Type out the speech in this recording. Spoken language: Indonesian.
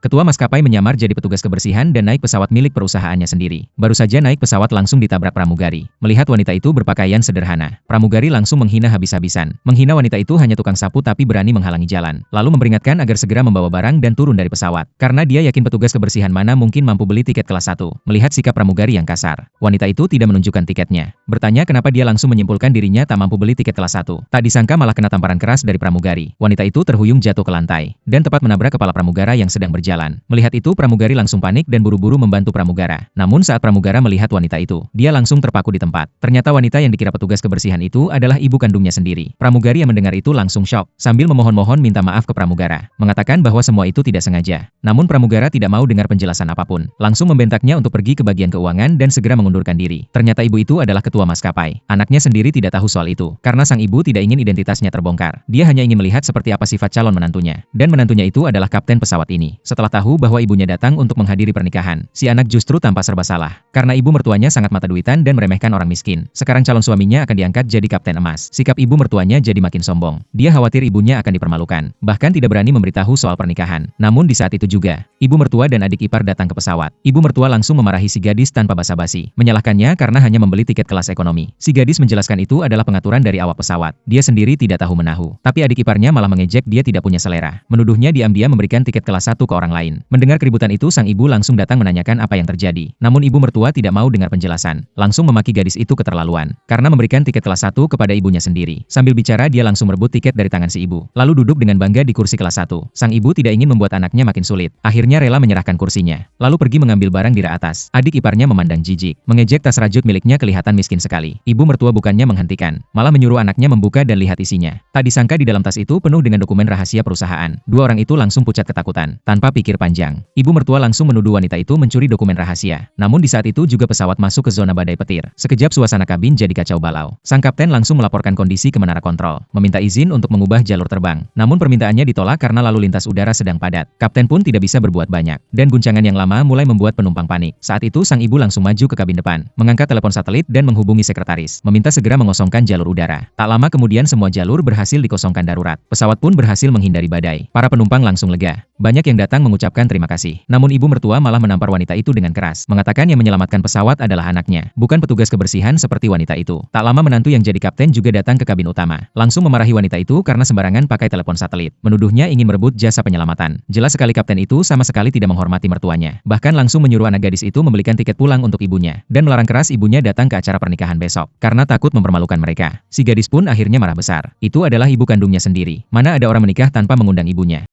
Ketua maskapai menyamar jadi petugas kebersihan dan naik pesawat milik perusahaannya sendiri. Baru saja naik pesawat langsung ditabrak pramugari. Melihat wanita itu berpakaian sederhana, pramugari langsung menghina habis-habisan. Menghina wanita itu hanya tukang sapu tapi berani menghalangi jalan. Lalu memperingatkan agar segera membawa barang dan turun dari pesawat. Karena dia yakin petugas kebersihan mana mungkin mampu beli tiket kelas 1. Melihat sikap pramugari yang kasar, wanita itu tidak menunjukkan tiketnya. Bertanya kenapa dia langsung menyimpulkan dirinya tak mampu beli tiket kelas 1. Tak disangka malah kena tamparan keras dari pramugari. Wanita itu terhuyung jatuh ke lantai dan tepat menabrak kepala pramugara yang sedang berjalan. Melihat itu pramugari langsung panik dan buru-buru membantu pramugara. Namun saat pramugara melihat wanita itu, dia langsung terpaku di tempat. Ternyata wanita yang dikira petugas kebersihan itu adalah ibu kandungnya sendiri. Pramugari yang mendengar itu langsung syok, sambil memohon-mohon minta maaf ke pramugara, mengatakan bahwa semua itu tidak sengaja. Namun pramugara tidak mau dengar penjelasan apapun, langsung membentaknya untuk pergi ke bagian keuangan dan segera mengundurkan diri. Ternyata ibu itu adalah ketua maskapai. Anaknya sendiri tidak tahu soal itu, karena sang ibu tidak ingin identitasnya terbongkar. Dia hanya ingin melihat seperti apa sifat calon menantunya. Dan menantunya itu adalah kapten pesawat ini. Setelah tahu bahwa ibunya datang untuk menghadiri pernikahan, si anak justru tampak serba salah. Karena ibu mertuanya sangat mata duitan dan meremehkan orang miskin. Sekarang calon suaminya akan diangkat jadi kapten emas. Sikap ibu mertuanya jadi makin sombong. Dia khawatir ibunya akan dipermalukan. Bahkan tidak berani memberitahu soal pernikahan. Namun di saat itu juga, ibu mertua dan adik ipar datang ke pesawat. Ibu mertua langsung memarahi si gadis tanpa basa-basi. Menyalahkannya karena hanya membeli tiket kelas ekonomi. Si gadis menjelaskan itu adalah pengaturan dari awak pesawat. Dia sendiri tidak tahu menahu. Tapi adik iparnya malah mengejek dia tidak punya selera. Menuduhnya diam-diam memberikan tiket kelas 1 ke orang lain. Mendengar keributan itu sang ibu langsung datang menanyakan apa yang terjadi. Namun ibu mertua tidak mau dengar penjelasan. Langsung memaki gadis itu keterlaluan. Karena memberikan tiket kelas 1 kepada ibunya sendiri. Sambil bicara dia langsung merebut tiket dari tangan si ibu. Lalu duduk dengan bangga di kursi kelas 1. Sang ibu tidak ingin membuat anaknya makin sulit. Akhirnya rela menyerahkan kursinya. Lalu pergi mengambil barang di rak atas. Adik iparnya memandang jijik. Mengejek tas rajut miliknya kelihatan miskin sekali. Ibu mertua bukannya menghentikan, malah menyuruh anaknya membuka dan lihat isinya. Tak disangka di dalam tas itu penuh dengan dokumen rahasia perusahaan. Dua orang itu langsung pucat ketakutan. Tanpa pikir panjang, ibu mertua langsung menuduh wanita itu mencuri dokumen rahasia. Namun di saat itu juga pesawat masuk ke zona badai petir. Sekejap suasana kabin jadi kacau balau. Sang kapten langsung melaporkan kondisi ke menara kontrol, meminta izin untuk mengubah jalur terbang. Namun permintaannya ditolak karena lalu lintas udara sedang padat. Kapten pun tidak bisa berbuat banyak. Dan guncangan yang lama mulai membuat penumpang panik. Saat itu sang ibu langsung maju ke kabin depan, mengangkat telepon satelit dan menghubungi sekretaris, meminta segera mengosongkan jalur udara. Tak lama kemudian semua jalur berhasil dikosongkan darurat. Pesawat pun berhasil menghindari badai. Para penumpang langsung lega. Banyak yang datang mengucapkan terima kasih. Namun ibu mertua malah menampar wanita itu dengan keras, mengatakan yang menyelamatkan pesawat adalah anaknya, bukan petugas kebersihan seperti wanita itu. Tak lama menantu yang jadi kapten juga datang ke kabin utama, langsung memarahi wanita itu karena sembarangan pakai telepon satelit. Menuduhnya ingin merebut jasa penyelamatan. Jelas sekali kapten itu sama sekali tidak menghormati mertuanya. Bahkan langsung menyuruh anak gadis itu membelikan tiket pulang untuk ibunya, dan melarang keras ibunya datang ke acara pernikahan besok, karena takut mempermalukan mereka. Si gadis pun akhirnya marah besar. Itu adalah ibu kandungnya sendiri. Mana ada orang menikah tanpa mengundang ibunya.